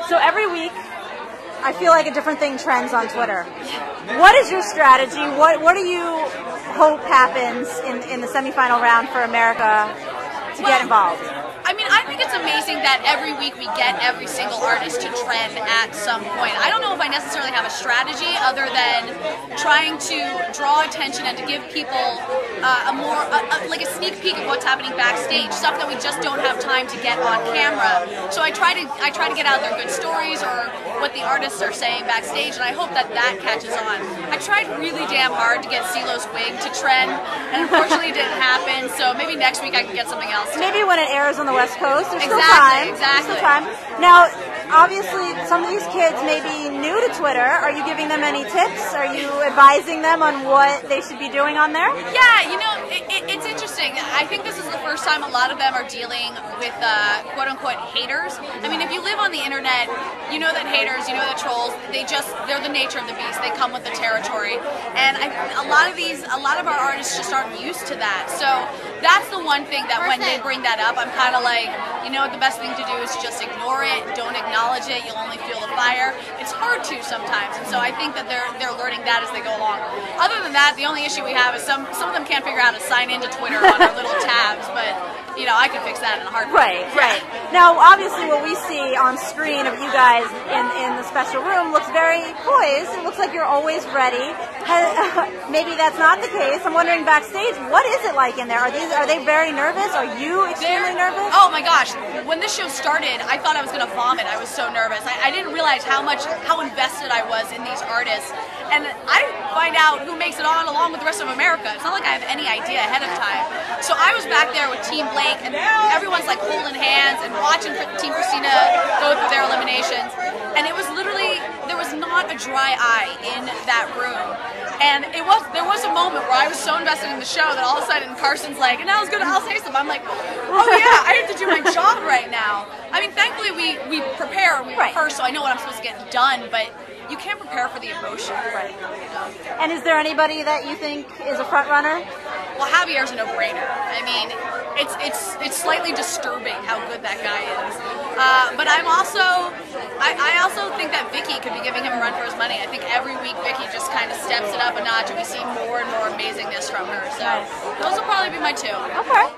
So every week, I feel like a different thing trends on Twitter. What is your strategy? What do you hope happens in the semifinal round for America to get involved? I mean, I think it's amazing that every week we get every single artist to trend at some point. I don't know if I necessarily have a strategy other than trying to draw attention and to give people like a sneak peek of what's happening backstage, stuff that we just don't have time to get on camera. So I try to get out their good stories or what the artists are saying backstage, and I hope that catches on. I tried really damn hard to get CeeLo's wig to trend, and unfortunately it didn't happen. So maybe next week I can get something else. Maybe when it airs on the West Coast, there's still time. There's still time. Now, obviously, some of these kids may be new to Twitter. Are you giving them any tips? Are you advising them on what they should be doing on there? Yeah, you know, it's interesting. I think this is the first time a lot of them are dealing with quote-unquote haters. I mean, if you live on the internet, you know that haters, you know that trolls, they're the nature of the beast. They come with the territory. And a lot of our artists just aren't used to that. So that's the one thing that when they bring that up, I'm kind of like, you know what, the best thing to do is just ignore it, don't acknowledge it, you'll only feel the fire. It's hard to sometimes, and so I think that they're learning that as they go along. Other than that, the only issue we have is some of them can't figure out how to sign into Twitter on their little tabs, but you know, I can fix that in a heartbeat. Right. Now, obviously what we see on screen of you guys in the special room looks very poised. It looks like you're always ready. Maybe that's not the case. I'm wondering backstage, what is it like in there? Are they very nervous? Are you extremely nervous? Oh my gosh. When this show started, I thought I was going to vomit. I was so nervous. I didn't realize how invested I was in these artists. And I find out who makes it on along with the rest of America. It's not like I have any idea ahead of time. So I was back there with Team Blake, and everyone's like holding hands and watching Team Christina go through their eliminations. And it was literally, there was not a dry eye in that room. And there was a moment where I was so invested in the show that all of a sudden Carson's like, and now let's go to Alison Haislip. I'm like, oh yeah, I have to do my job right now. I mean, thankfully we prepare, we rehearse, so I know what I'm supposed to get done, but you can't prepare for the emotion. Right. And is there anybody that you think is a front runner? Well, Javier's a no-brainer. I mean, it's slightly disturbing how good that guy is. But I also think that Vicky could be giving him a run for his money. I think every week Vicky just kind of steps it up a notch, and we see more and more amazingness from her. So those will probably be my two. Okay.